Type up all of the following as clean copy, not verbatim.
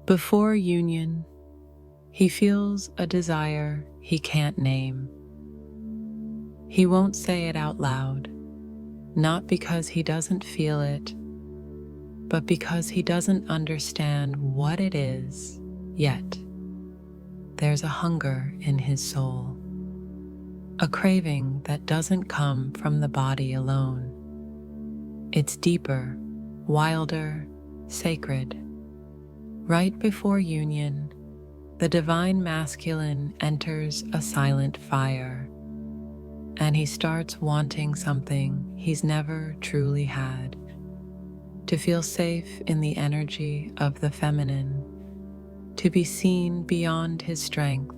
Before union, he feels a desire he can't name. He won't say it out loud, not because he doesn't feel it, but because he doesn't understand what it is yet. There's a hunger in his soul, a craving that doesn't come from the body alone. It's deeper, wilder, sacred. Right before union, the divine masculine enters a silent fire, and he starts wanting something he's never truly had. To feel safe in the energy of the feminine, to be seen beyond his strength,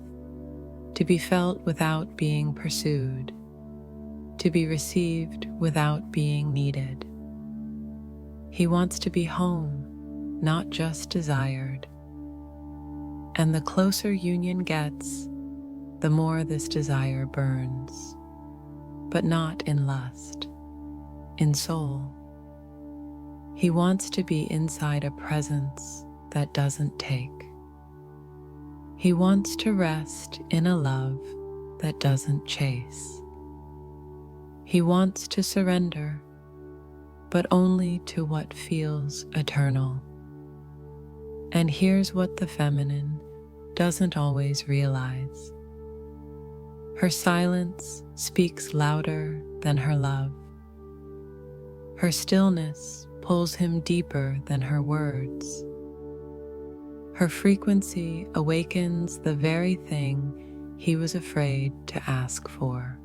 to be felt without being pursued, to be received without being needed. He wants to be home, not just desired. And the closer union gets, the more this desire burns, but not in lust, in soul. He wants to be inside a presence that doesn't take. He wants to rest in a love that doesn't chase. He wants to surrender, but only to what feels eternal. And here's what the feminine doesn't always realize. Her silence speaks louder than her love. Her stillness pulls him deeper than her words. Her frequency awakens the very thing he was afraid to ask for.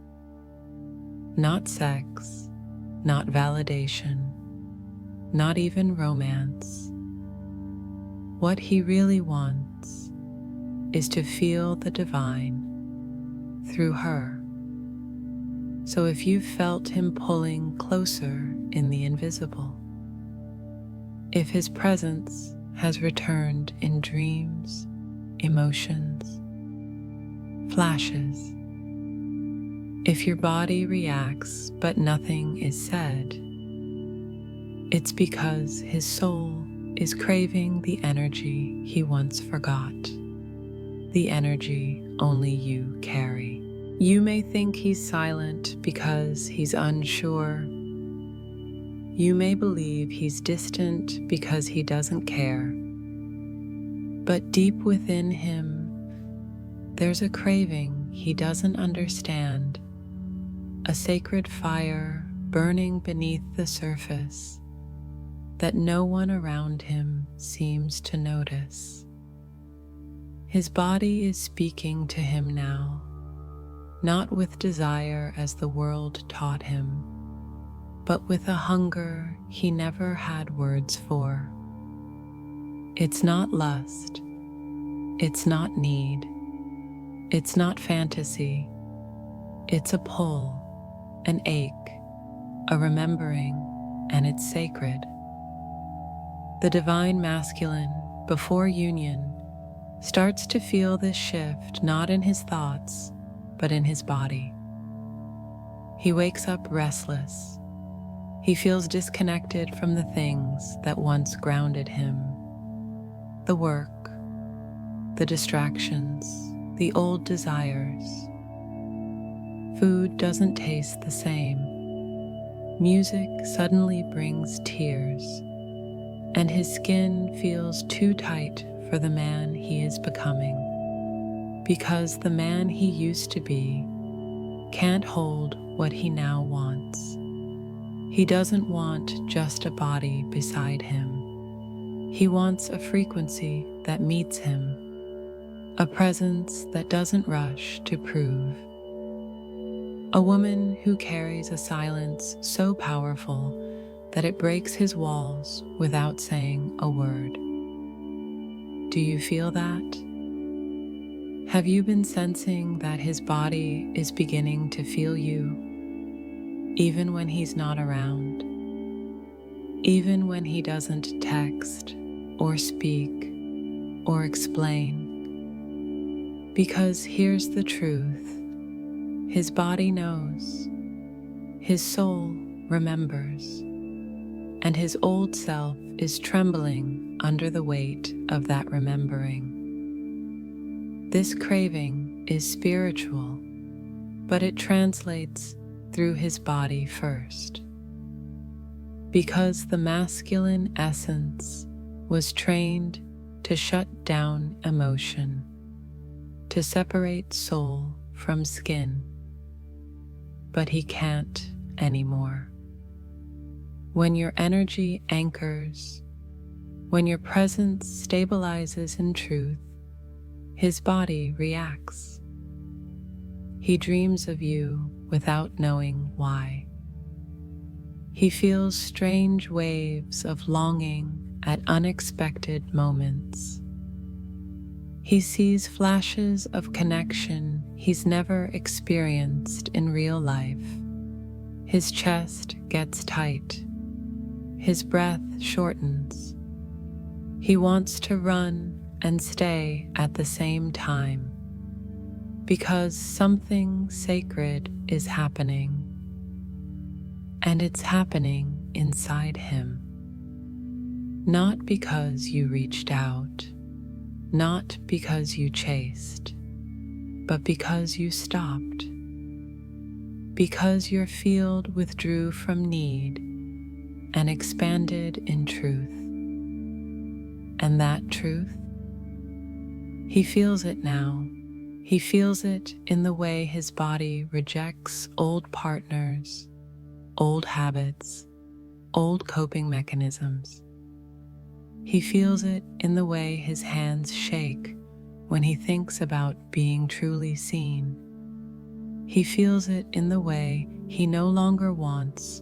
Not sex, not validation, not even romance. What he really wants is to feel the divine through her. So if you've felt him pulling closer in the invisible, if his presence has returned in dreams, emotions, flashes, if your body reacts but nothing is said, it's because his soul is craving the energy he once forgot, the energy only you carry. You may think he's silent because he's unsure. You may believe he's distant because he doesn't care. But deep within him, there's a craving he doesn't understand, a sacred fire burning beneath the surface that no one around him seems to notice. His body is speaking to him now, not with desire as the world taught him, but with a hunger he never had words for. It's not lust, it's not need, it's not fantasy, it's a pull, an ache, a remembering, and it's sacred. The divine masculine, before union, starts to feel this shift not in his thoughts, but in his body. He wakes up restless. He feels disconnected from the things that once grounded him. The work, the distractions, the old desires. Food doesn't taste the same. Music suddenly brings tears, and his skin feels too tight for the man he is becoming, because the man he used to be can't hold what he now wants. He doesn't want just a body beside him. He wants a frequency that meets him, a presence that doesn't rush to prove. A woman who carries a silence so powerful that it breaks his walls without saying a word. Do you feel that? Have you been sensing that his body is beginning to feel you, even when he's not around, even when he doesn't text or speak or explain? Because here's the truth. His body knows. His soul remembers. and his old self is trembling under the weight of that remembering. This craving is spiritual, but it translates through his body first. Because the masculine essence was trained to shut down emotion, to separate soul from skin, but he can't anymore. When your energy anchors, when your presence stabilizes in truth, his body reacts. He dreams of you without knowing why. He feels strange waves of longing at unexpected moments. He sees flashes of connection he's never experienced in real life. His chest gets tight. His breath shortens. He wants to run and stay at the same time, because something sacred is happening, and it's happening inside him. Not because you reached out, not because you chased, but because you stopped. Because your field withdrew from need and expanded in truth. And that truth, he feels it now. He feels it in the way his body rejects old partners, old habits, old coping mechanisms. He feels it in the way his hands shake when he thinks about being truly seen. He feels it in the way he no longer wants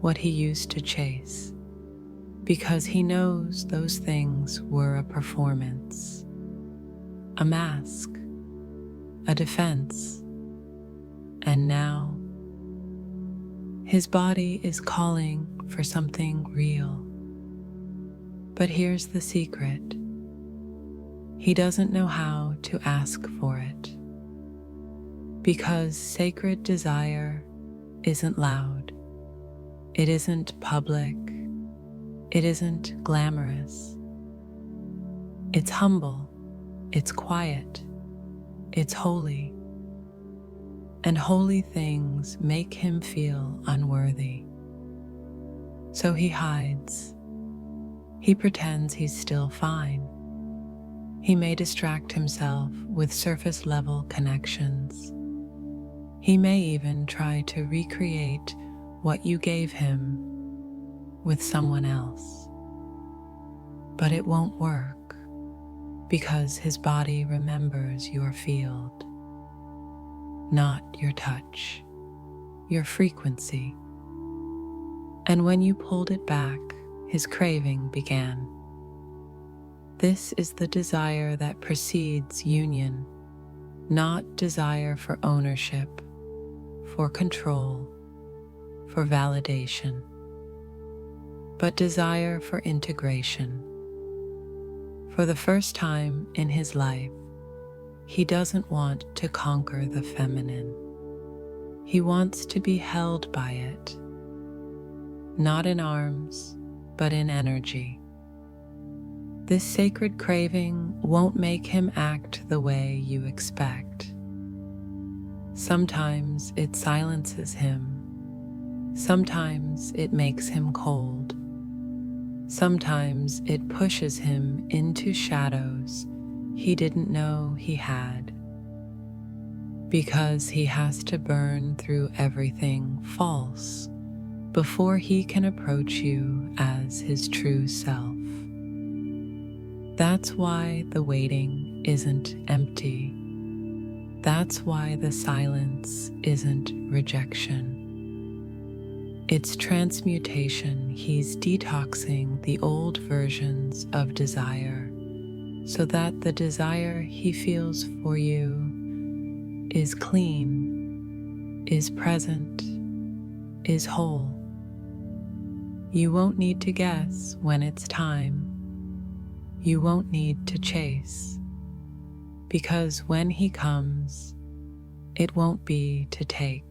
what he used to chase, because he knows those things were a performance, a mask, a defense. And now, his body is calling for something real. But here's the secret. He doesn't know how to ask for it. Because sacred desire isn't loud. It isn't public. It isn't glamorous. It's humble. It's quiet. It's holy. And holy things make him feel unworthy. So he hides. He pretends he's still fine. He may distract himself with surface-level connections. He may even try to recreate what you gave him with someone else. But it won't work, because his body remembers your field, not your touch, your frequency. And when you pulled it back, his craving began. This is the desire that precedes union, not desire for ownership, for control, for validation, but desire for integration. For the first time in his life, he doesn't want to conquer the feminine. He wants to be held by it, not in arms, but in energy. This sacred craving won't make him act the way you expect. Sometimes it silences him. Sometimes it makes him cold. Sometimes it pushes him into shadows he didn't know he had. Because he has to burn through everything false before he can approach you as his true self. That's why the waiting isn't empty. That's why the silence isn't rejection. It's transmutation. He's detoxing the old versions of desire so that the desire he feels for you is clean, is present, is whole. You won't need to guess when it's time. You won't need to chase, because when he comes, it won't be to take.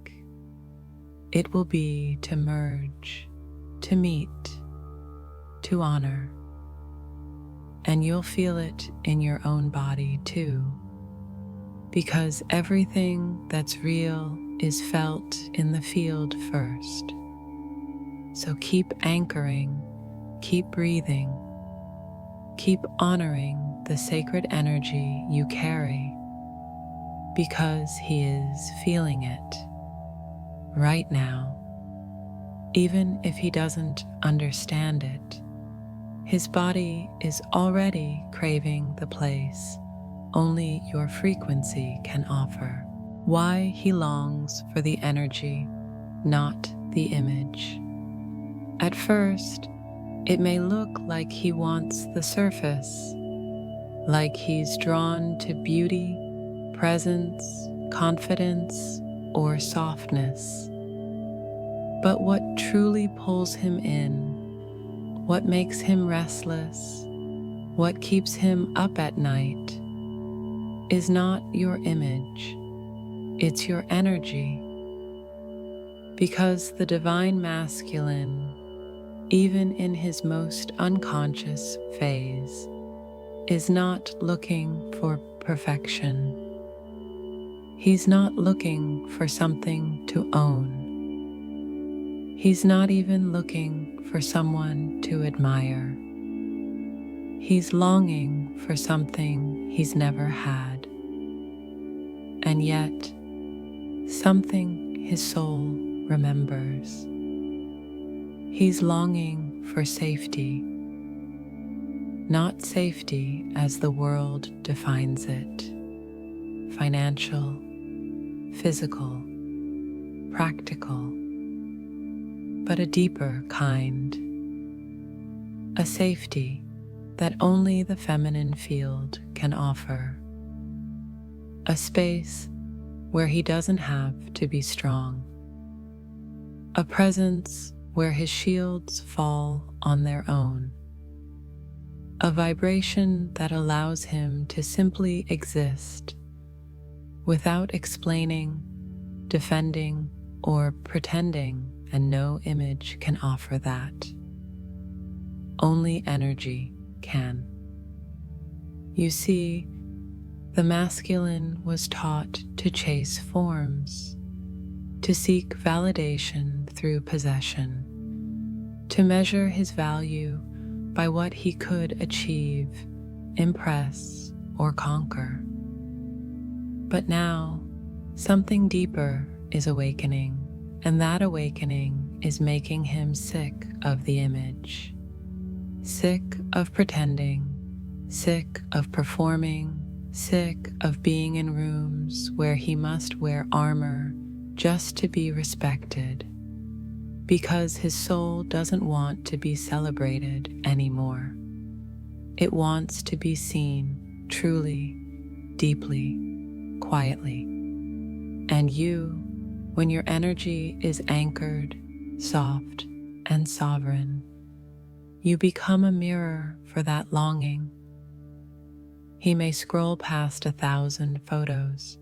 It will be to merge, to meet, to honor. And you'll feel it in your own body too, because everything that's real is felt in the field first. So keep anchoring, keep breathing, keep honoring the sacred energy you carry, because he is feeling it right now. Even if he doesn't understand it, his body is already craving the place only your frequency can offer. Why he longs for the energy, not the image. At first, it may look like he wants the surface, like he's drawn to beauty, presence, confidence, or softness. But what truly pulls him in, what makes him restless, what keeps him up at night, is not your image, it's your energy. Because the divine masculine, even in his most unconscious phase, is not looking for perfection. He's not looking for something to own. He's not even looking for someone to admire. He's longing for something he's never had. And yet, something his soul remembers. He's longing for safety, not safety as the world defines it, financial, physical, practical, but a deeper kind, a safety that only the feminine field can offer, a space where he doesn't have to be strong, a presence where his shields fall on their own, a vibration that allows him to simply exist without explaining, defending, or pretending, and no image can offer that. Only energy can. You see, the masculine was taught to chase forms, to seek validation through possession, to measure his value by what he could achieve, impress, or conquer. But now, something deeper is awakening, and that awakening is making him sick of the image, sick of pretending, sick of performing, sick of being in rooms where he must wear armor just to be respected, because his soul doesn't want to be celebrated anymore. It wants to be seen truly, deeply, quietly. And you, when your energy is anchored, soft, and sovereign, you become a mirror for that longing. He may scroll past 1,000 photos.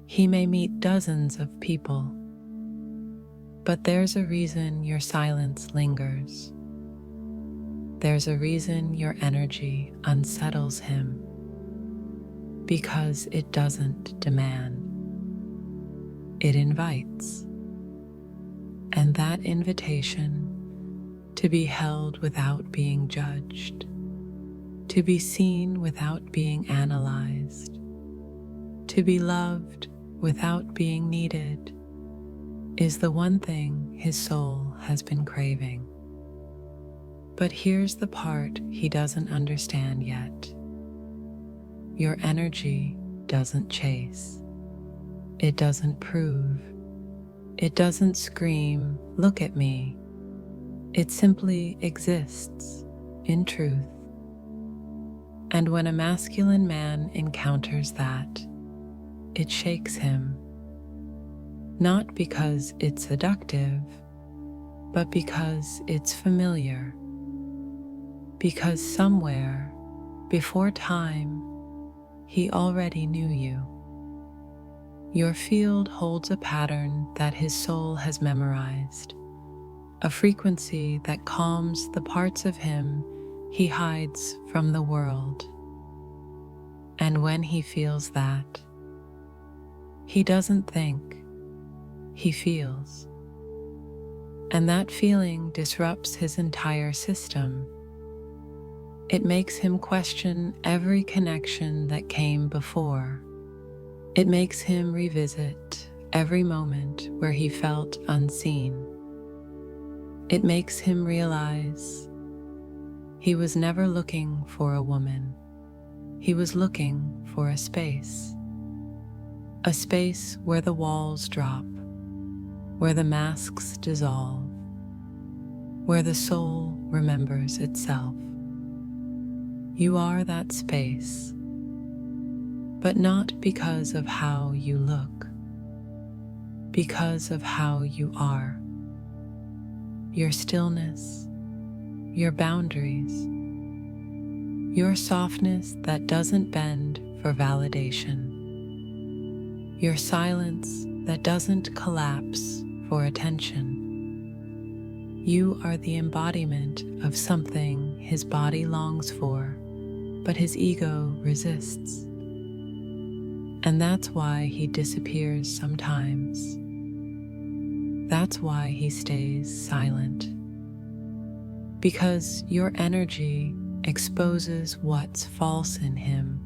He may meet dozens of people. But there's a reason your silence lingers. There's a reason your energy unsettles him. Because it doesn't demand. It invites. And that invitation to be held without being judged, to be seen without being analyzed, to be loved without being needed, is the one thing his soul has been craving. But here's the part he doesn't understand yet. Your energy doesn't chase. It doesn't prove. It doesn't scream, "Look at me." It simply exists in truth. And when a masculine man encounters that, it shakes him, not because it's seductive, but because it's familiar. Because somewhere, before time, he already knew you. Your field holds a pattern that his soul has memorized, a frequency that calms the parts of him he hides from the world. And when he feels that, he doesn't think, he feels. And that feeling disrupts his entire system. It makes him question every connection that came before. It makes him revisit every moment where he felt unseen. It makes him realize he was never looking for a woman. He was looking for a space where the walls drop, where the masks dissolve, where the soul remembers itself. You are that space, but not because of how you look, because of how you are. Your stillness, your boundaries, your softness that doesn't bend for validation, your silence that doesn't collapse for attention. You are the embodiment of something his body longs for, but his ego resists. And that's why he disappears sometimes. That's why he stays silent. Because your energy exposes what's false in him,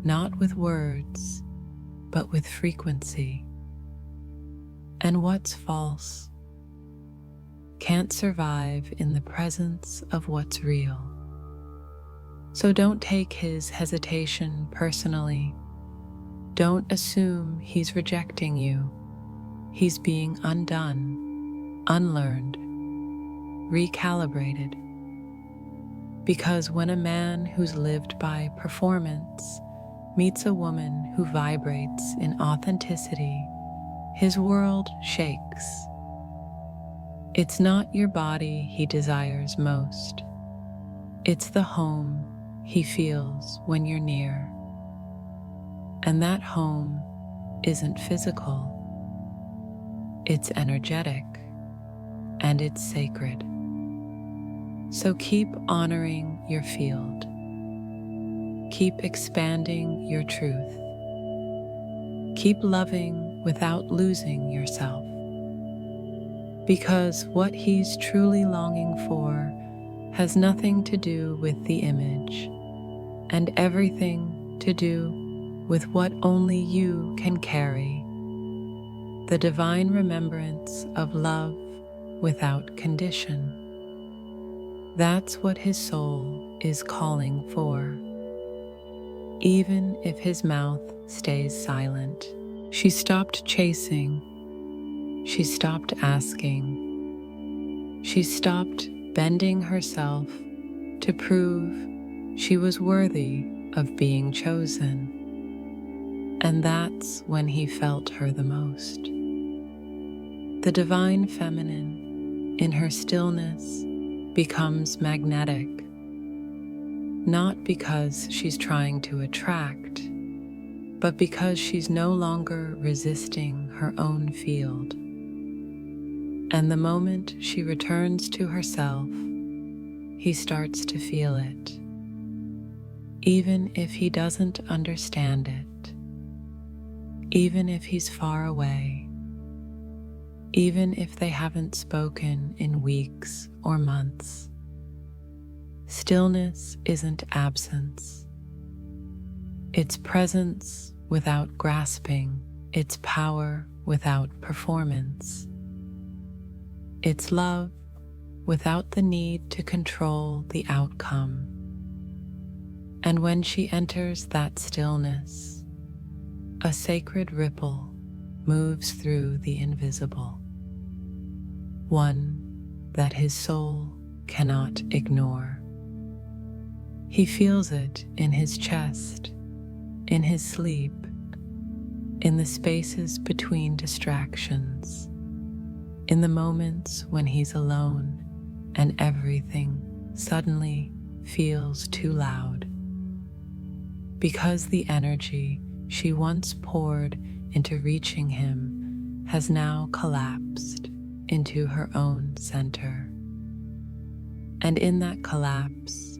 not with words, but with frequency. And what's false can't survive in the presence of what's real. So don't take his hesitation personally. Don't assume he's rejecting you. He's being undone, unlearned, recalibrated. Because when a man who's lived by performance meets a woman who vibrates in authenticity, his world shakes. It's not your body he desires most. It's the home he feels when you're near. And that home isn't physical. It's energetic, and it's sacred. So keep honoring your field. Keep expanding your truth. Keep loving without losing yourself. Because what he's truly longing for has nothing to do with the image, and everything to do with what only you can carry. The divine remembrance of love without condition. That's what his soul is calling for. Even if his mouth stays silent. She stopped chasing. She stopped asking. She stopped bending herself to prove she was worthy of being chosen. And that's when he felt her the most. The divine feminine, in her stillness, becomes magnetic, not because she's trying to attract, but because she's no longer resisting her own field. And the moment she returns to herself, he starts to feel it, even if he doesn't understand it, even if he's far away, even if they haven't spoken in weeks or months. Stillness isn't absence. It's presence without grasping. It's power without performance. It's love without the need to control the outcome. And when she enters that stillness, a sacred ripple moves through the invisible, one that his soul cannot ignore. He feels it in his chest, in his sleep, in the spaces between distractions, in the moments when he's alone and everything suddenly feels too loud. Because the energy she once poured into reaching him has now collapsed into her own center. And in that collapse,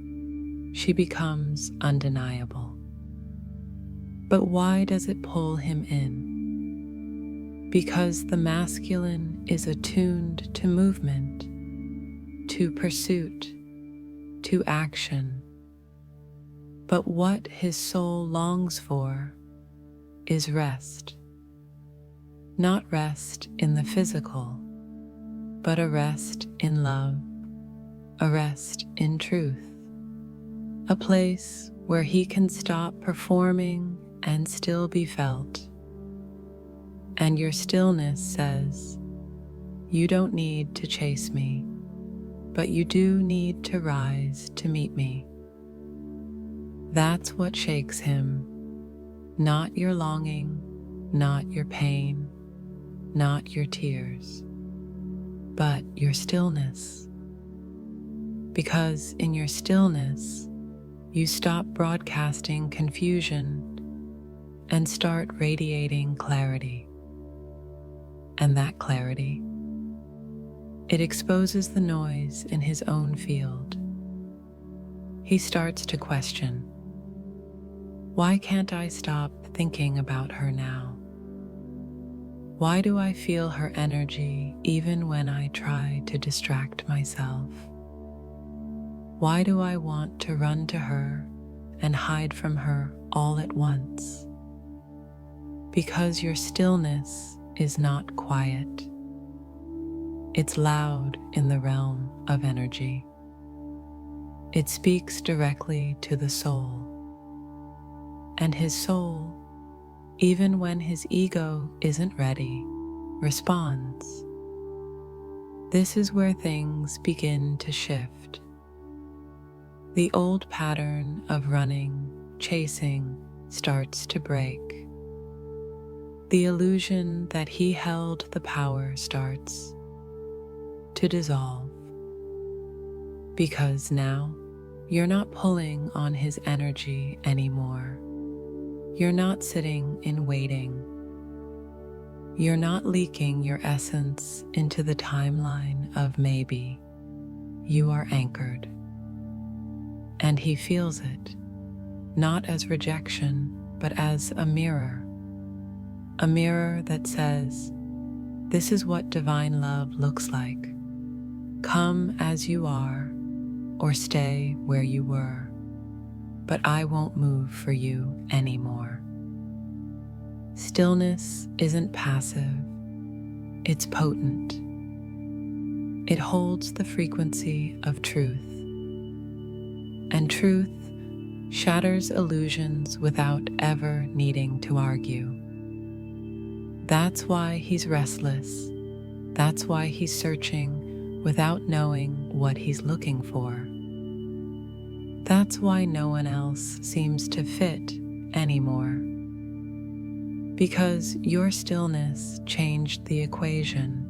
she becomes undeniable. But why does it pull him in? Because the masculine is attuned to movement, to pursuit, to action. But what his soul longs for is rest. Not rest in the physical, but a rest in love, a rest in truth, a place where he can stop performing and still be felt. And your stillness says, you don't need to chase me, but you do need to rise to meet me. That's what shakes him, not your longing, not your pain, not your tears, but your stillness. Because in your stillness, you stop broadcasting confusion and start radiating clarity. And that clarity, it exposes the noise in his own field. He starts to question, why can't I stop thinking about her now? Why do I feel her energy even when I try to distract myself? Why do I want to run to her and hide from her all at once? Because your stillness is not quiet. It's loud in the realm of energy. It speaks directly to the soul. And his soul, even when his ego isn't ready, responds. This is where things begin to shift. The old pattern of running, chasing, starts to break. The illusion that he held the power starts to dissolve. Because now, you're not pulling on his energy anymore. You're not sitting in waiting. You're not leaking your essence into the timeline of maybe. You are anchored. And he feels it, not as rejection, but as a mirror that says, this is what divine love looks like. Come as you are, or stay where you were, but I won't move for you anymore. Stillness isn't passive, it's potent. It holds the frequency of truth. And truth shatters illusions without ever needing to argue. That's why he's restless. That's why he's searching without knowing what he's looking for. That's why no one else seems to fit anymore. Because your stillness changed the equation.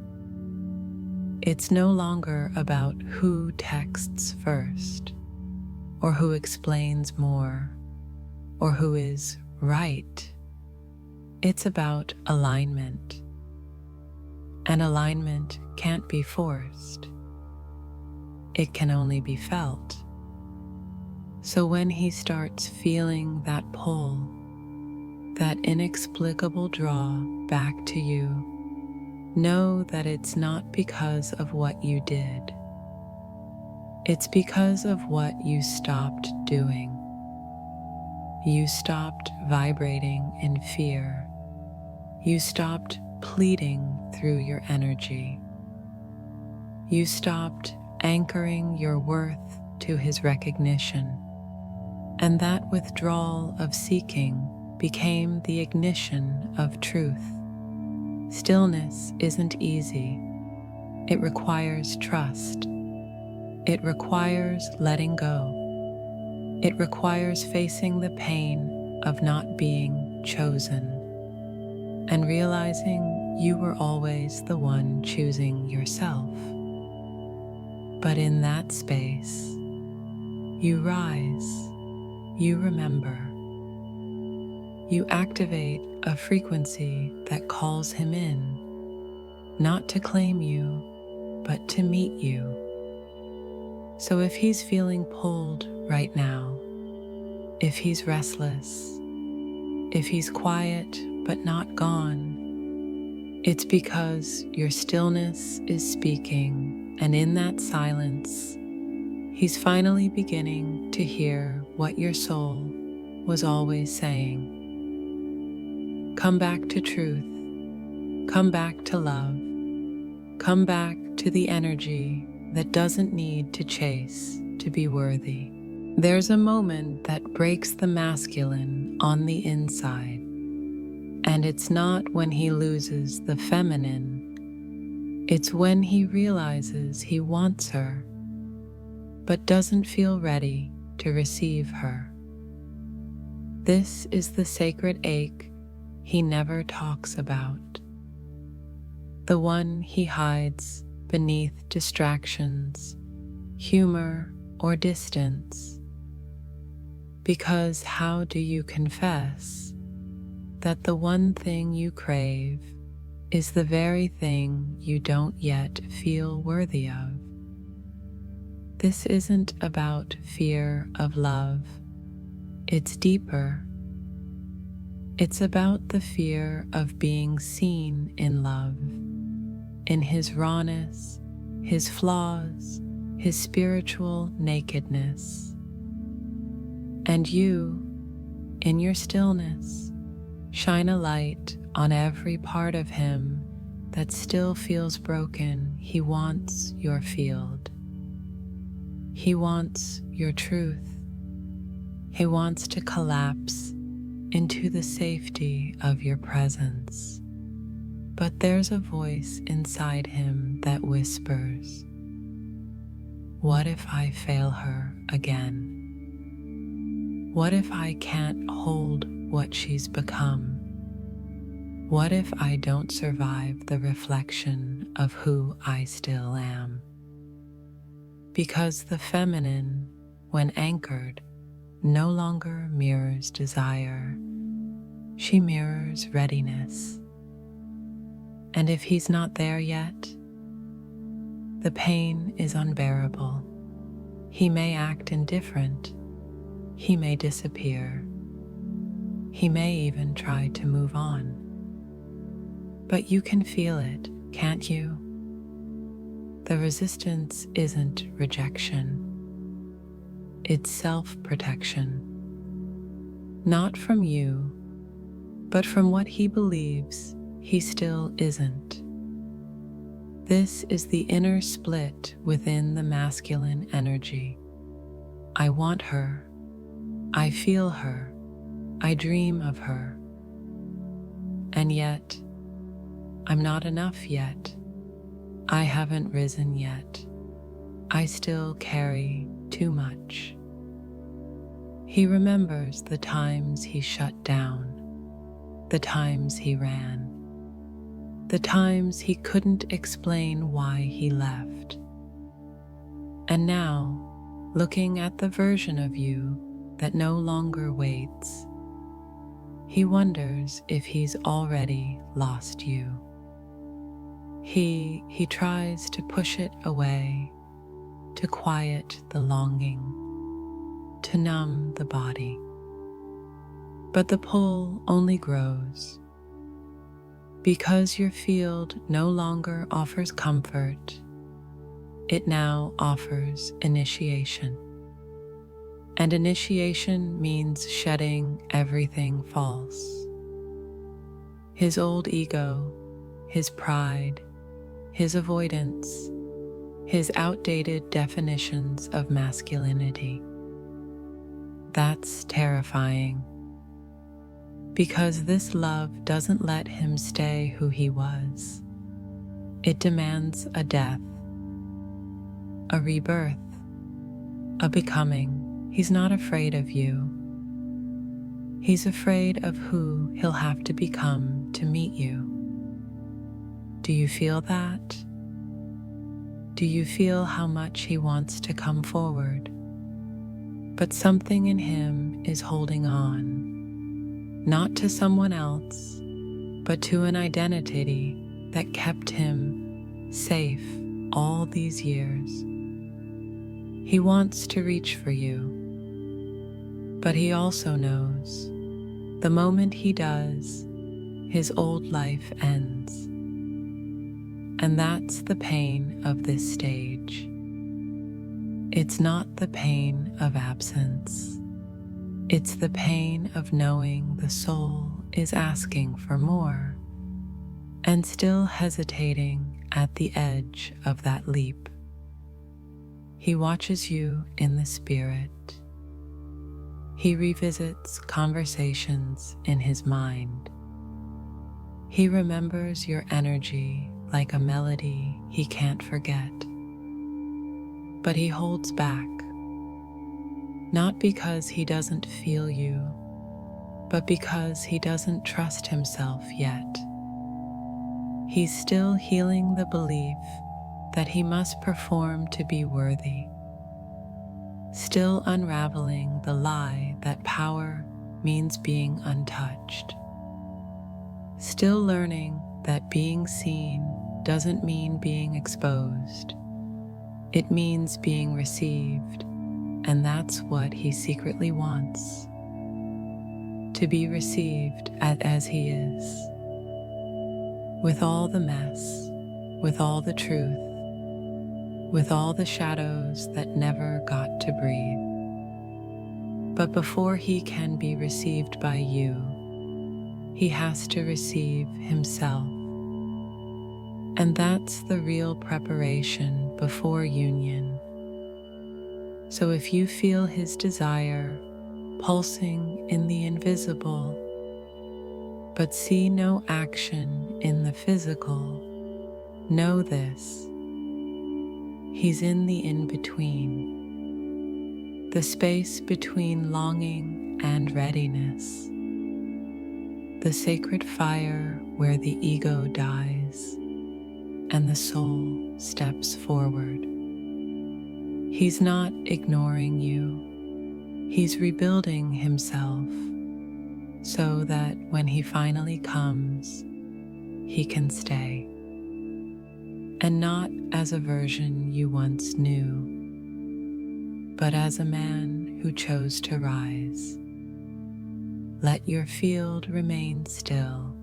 It's no longer about who texts first, or who explains more, or who is right. It's about alignment. And alignment can't be forced. It can only be felt. So when he starts feeling that pull, that inexplicable draw back to you, know that it's not because of what you did. It's because of what you stopped doing. You stopped vibrating in fear. You stopped pleading through your energy. You stopped anchoring your worth to his recognition. And that withdrawal of seeking became the ignition of truth. Stillness isn't easy. It requires trust. It requires letting go. It requires facing the pain of not being chosen and realizing you were always the one choosing yourself. But in that space, you rise, you remember, you activate a frequency that calls him in, not to claim you, but to meet you. So if he's feeling pulled right now, if he's restless, if he's quiet but not gone, it's because your stillness is speaking, and in that silence, he's finally beginning to hear what your soul was always saying. Come back to truth. Come back to love. Come back to the energy that doesn't need to chase to be worthy. There's a moment that breaks the masculine on the inside, and it's not when he loses the feminine. It's when he realizes he wants her, but doesn't feel ready to receive her. This is the sacred ache he never talks about, the one he hides beneath distractions, humor, or distance. Because how do you confess that the one thing you crave is the very thing you don't yet feel worthy of? This isn't about fear of love. It's deeper. It's about the fear of being seen in love, in his rawness, his flaws, his spiritual nakedness. And you, in your stillness, shine a light on every part of him that still feels broken. He wants your field. He wants your truth. He wants to collapse into the safety of your presence. But there's a voice inside him that whispers, "What if I fail her again? What if I can't hold what she's become? What if I don't survive the reflection of who I still am?" Because the feminine, when anchored, no longer mirrors desire. She mirrors readiness. And if he's not there yet, the pain is unbearable. He may act indifferent. He may disappear. He may even try to move on. But you can feel it, can't you? The resistance isn't rejection. It's self-protection. Not from you, but from what he believes he still isn't. This is the inner split within the masculine energy. I want her. I feel her. I dream of her. And yet, I'm not enough yet. I haven't risen yet. I still carry too much. He remembers the times he shut down, the times he ran, the times he couldn't explain why he left. And now, looking at the version of you that no longer waits, he wonders if he's already lost you. He tries to push it away, to quiet the longing, to numb the body. But the pull only grows. Because your field no longer offers comfort, it now offers initiation. And initiation means shedding everything false. His old ego, his pride, his avoidance, his outdated definitions of masculinity. That's terrifying, because this love doesn't let him stay who he was. It demands a death, a rebirth, a becoming. He's not afraid of you. He's afraid of who he'll have to become to meet you. Do you feel that? Do you feel how much he wants to come forward? But something in him is holding on, not to someone else, but to an identity that kept him safe all these years. He wants to reach for you, but he also knows the moment he does, his old life ends. And that's the pain of this stage. It's not the pain of absence. It's the pain of knowing the soul is asking for more and still hesitating at the edge of that leap. He watches you in the spirit. He revisits conversations in his mind. He remembers your energy like a melody he can't forget. But he holds back, not because he doesn't feel you, but because he doesn't trust himself yet. He's still healing the belief that he must perform to be worthy, still unraveling the lie that power means being untouched, still learning that being seen doesn't mean being exposed. It means being received, and that's what he secretly wants. To be received as he is, with all the mess, with all the truth, with all the shadows that never got to breathe. But before he can be received by you, he has to receive himself. And that's the real preparation before union. So if you feel his desire pulsing in the invisible, but see no action in the physical, know this: he's in the in-between, the space between longing and readiness, the sacred fire where the ego dies and the soul steps forward. He's not ignoring you. He's rebuilding himself so that when he finally comes, he can stay. And not as a version you once knew, but as a man who chose to rise. Let your field remain still.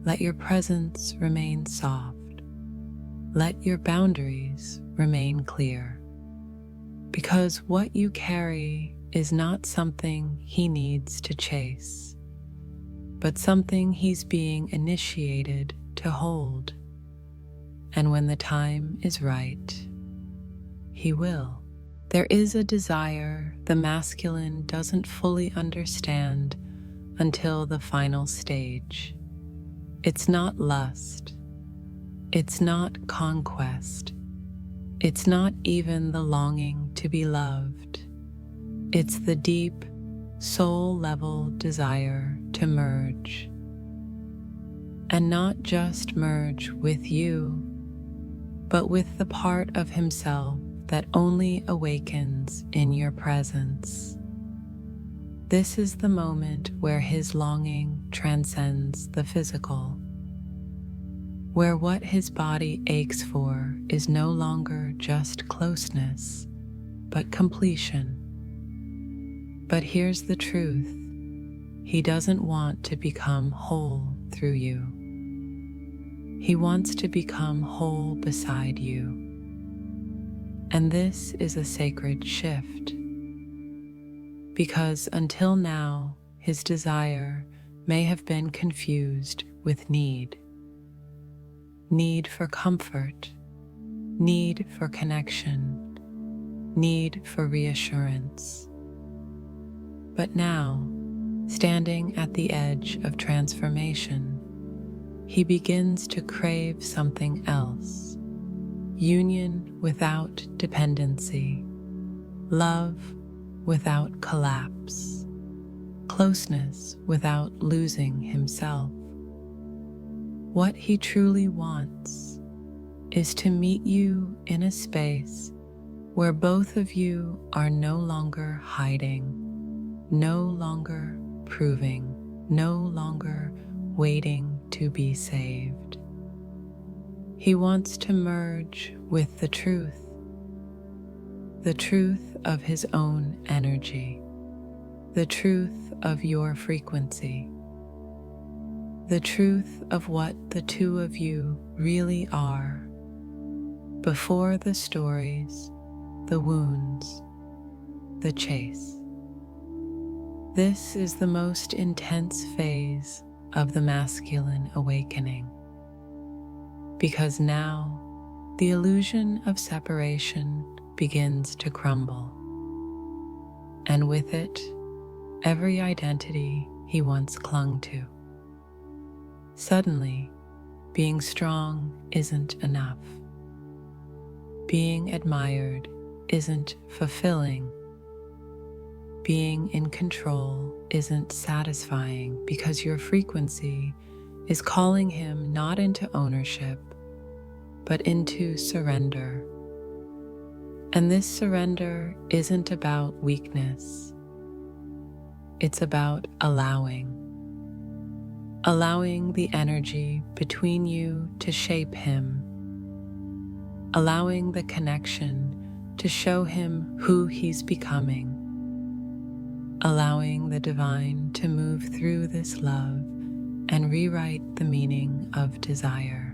Let your presence remain soft. Let your boundaries remain clear. Because what you carry is not something he needs to chase, but something he's being initiated to hold. And when the time is right, he will. There is a desire the masculine doesn't fully understand until the final stage. It's not lust. It's not conquest. It's not even the longing to be loved. It's the deep, soul-level desire to merge. And not just merge with you, but with the part of himself that only awakens in your presence. This is the moment where his longing transcends the physical, where what his body aches for is no longer just closeness, but completion. But here's the truth: he doesn't want to become whole through you. He wants to become whole beside you. And this is a sacred shift, because until now, his desire may have been confused with need. Need for comfort, need for connection, need for reassurance. But now, standing at the edge of transformation, he begins to crave something else: union without dependency, love without collapse, closeness without losing himself. What he truly wants is to meet you in a space where both of you are no longer hiding, no longer proving, no longer waiting to be saved. He wants to merge with the truth of his own energy, the truth of your frequency, the truth of what the two of you really are, before the stories, the wounds, the chase. This is the most intense phase of the masculine awakening, because now the illusion of separation begins to crumble, and with it, every identity he once clung to. Suddenly, being strong isn't enough. Being admired isn't fulfilling. Being in control isn't satisfying, because your frequency is calling him not into ownership, but into surrender. And this surrender isn't about weakness. It's about allowing the energy between you to shape him, allowing the connection to show him who he's becoming, allowing the divine to move through this love and rewrite the meaning of desire.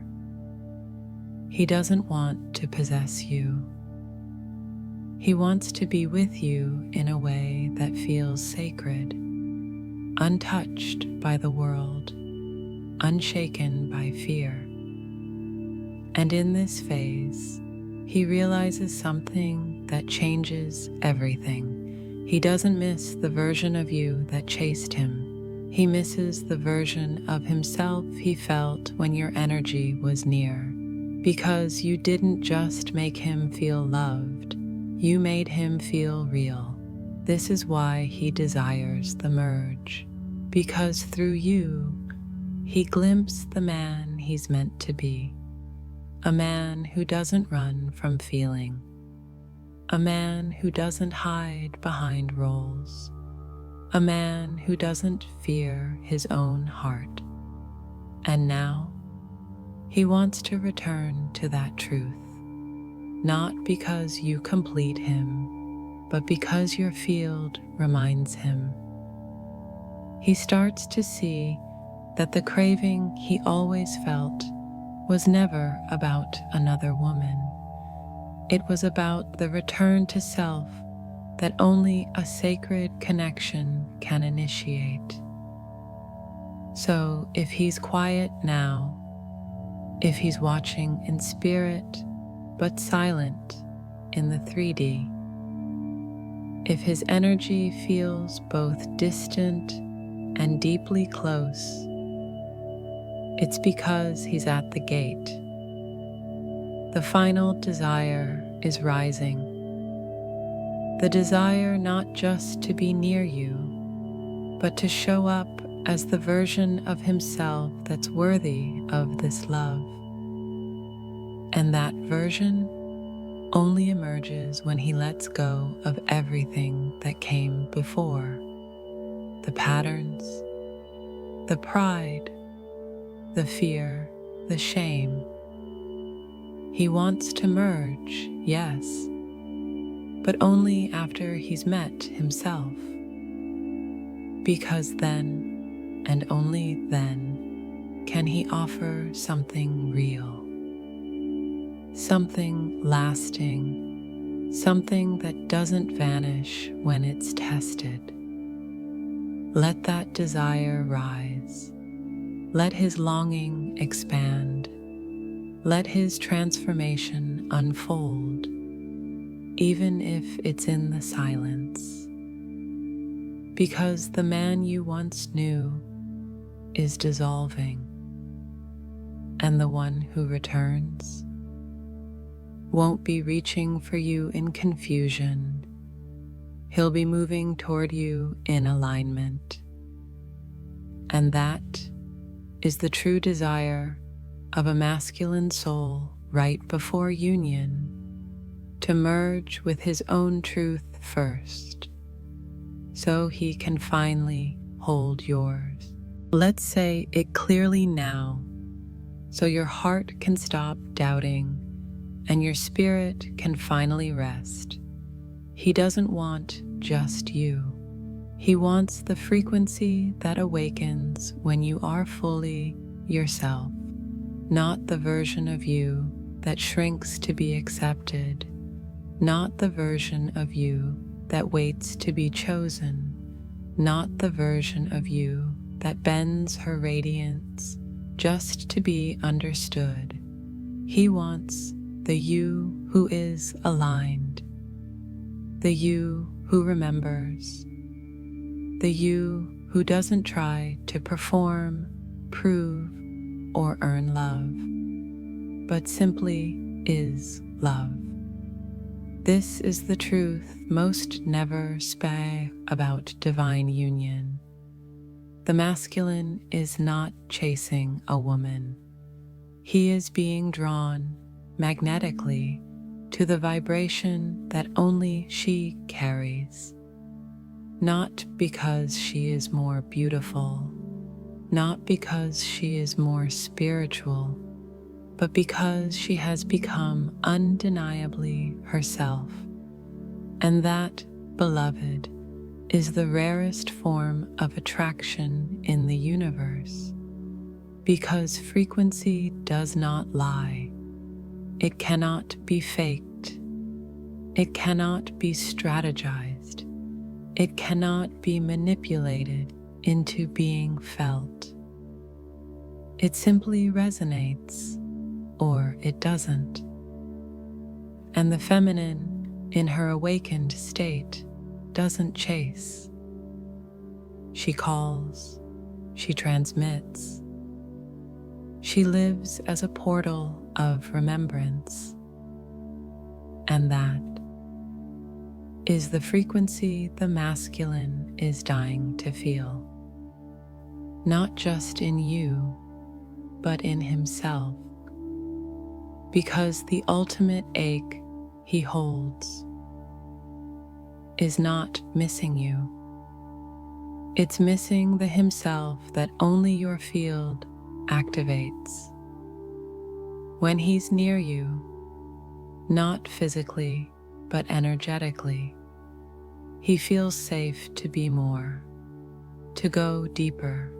He doesn't want to possess you. He wants to be with you in a way that feels sacred, untouched by the world, unshaken by fear. And in this phase, he realizes something that changes everything. He doesn't miss the version of you that chased him. He misses the version of himself he felt when your energy was near, because you didn't just make him feel loved, you made him feel real. This is why he desires the merge, because through you, he glimpsed the man he's meant to be. A man who doesn't run from feeling. A man who doesn't hide behind roles. A man who doesn't fear his own heart. And now, he wants to return to that truth. Not because you complete him, but because your field reminds him. He starts to see that the craving he always felt was never about another woman. It was about the return to self that only a sacred connection can initiate. So if he's quiet now, if he's watching in spirit but silent in the 3D, if his energy feels both distant and deeply close, it's because he's at the gate. The final desire is rising. The desire not just to be near you, but to show up as the version of himself that's worthy of this love. And that version only emerges when he lets go of everything that came before. The patterns, the pride, the fear, the shame. He wants to merge, yes, but only after he's met himself. Because then, and only then, can he offer something real. Something lasting, something that doesn't vanish when it's tested. Let that desire rise. Let his longing expand. Let his transformation unfold, even if it's in the silence. Because the man you once knew is dissolving, and the one who returns won't be reaching for you in confusion. He'll be moving toward you in alignment. And that is the true desire of a masculine soul right before union, to merge with his own truth first, so he can finally hold yours. Let's say it clearly now. so your heart can stop doubting and your spirit can finally rest. He doesn't want just you. He wants the frequency that awakens when you are fully yourself, not the version of you that shrinks to be accepted, not the version of you that waits to be chosen, not the version of you that bends her radiance just to be understood. He wants the you who is aligned, the you who remembers, the you who doesn't try to perform, prove, or earn love, but simply is love. This is the truth most never speak about divine union. The masculine is not chasing a woman. He is being drawn magnetically to the vibration that only she carries. Not because she is more beautiful, not because she is more spiritual, but because she has become undeniably herself. And that, beloved, is the rarest form of attraction in the universe, because frequency does not lie. It cannot be faked. It cannot be strategized. It cannot be manipulated into being felt. It simply resonates, or it doesn't. And the feminine, in her awakened state, doesn't chase. She calls, she transmits. She lives as a portal of remembrance. And that is the frequency the masculine is dying to feel. Not just in you, but in himself. Because the ultimate ache he holds is not missing you. It's missing the himself that only your field activates. When he's near you, not physically, but energetically, he feels safe to be more, to go deeper,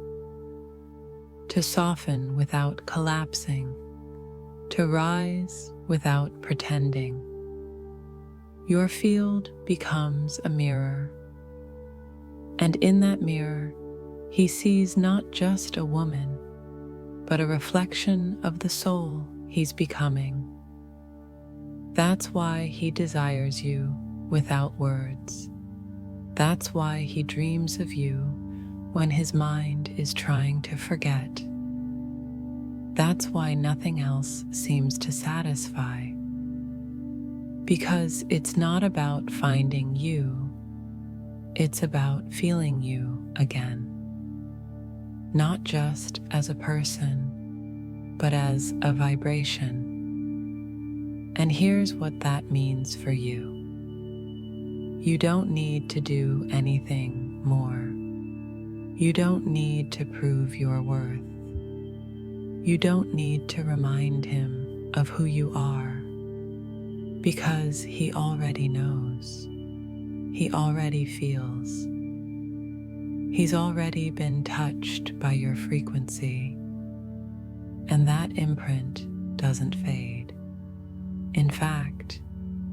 to soften without collapsing, to rise without pretending. Your field becomes a mirror, and in that mirror, he sees not just a woman, but a reflection of the soul he's becoming. That's why he desires you without words. That's why he dreams of you when his mind is trying to forget. That's why nothing else seems to satisfy. Because it's not about finding you, it's about feeling you again. Not just as a person, but as a vibration. And here's what that means for you. You don't need to do anything more. You don't need to prove your worth. You don't need to remind him of who you are, because he already knows. He already feels. He's already been touched by your frequency, and that imprint doesn't fade. In fact,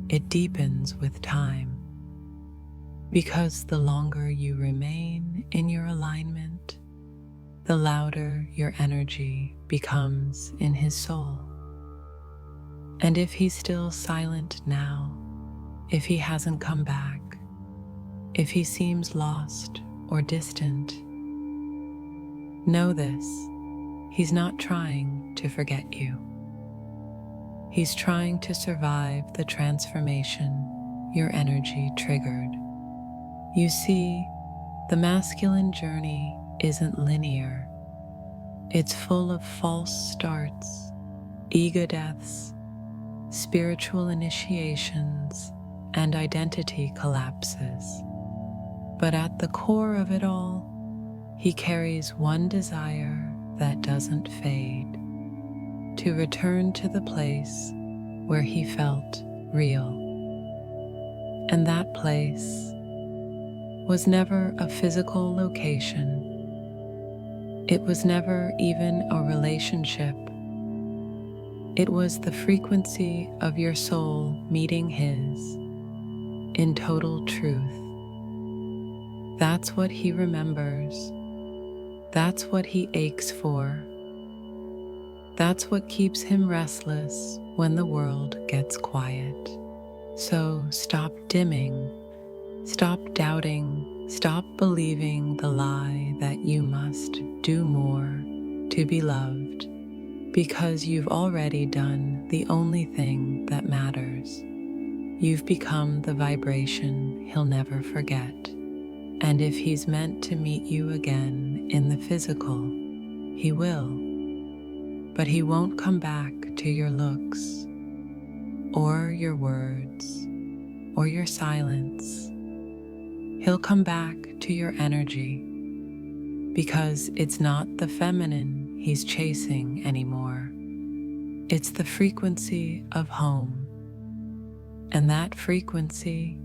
it deepens with time, because the longer you remain in your alignment, the louder your energy becomes in his soul. And if he's still silent now, if he hasn't come back, if he seems lost or distant, know this: he's not trying to forget you. He's trying to survive the transformation your energy triggered. You see, the masculine journey isn't linear. It's full of false starts, ego deaths, spiritual initiations, and identity collapses. But at the core of it all, he carries one desire that doesn't fade: to return to the place where he felt real. And that place was never a physical location. It was never even a relationship. It was the frequency of your soul meeting his in total truth. That's what he remembers. That's what he aches for. That's what keeps him restless when the world gets quiet. So stop dimming, stop doubting, stop believing the lie that you must do more to be loved, because you've already done the only thing that matters. You've become the vibration he'll never forget. And if he's meant to meet you again in the physical, he will. But he won't come back to your looks, or your words, or your silence. He'll come back to your energy, because it's not the feminine he's chasing anymore. It's the frequency of home, and that frequency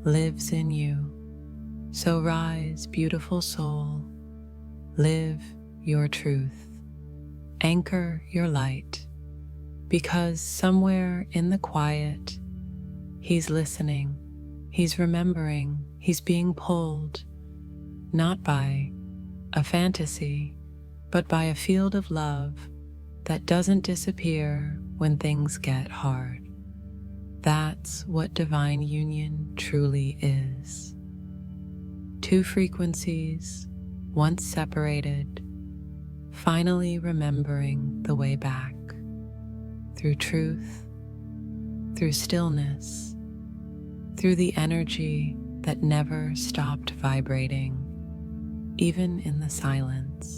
lives in you. So rise, beautiful soul, live your truth, anchor your light, because somewhere in the quiet, he's listening, he's remembering, he's being pulled, not by a fantasy, but by a field of love that doesn't disappear when things get hard. That's what divine union truly is. Two frequencies, once separated, finally remembering the way back, through truth, through stillness, through the energy that never stopped vibrating, even in the silence.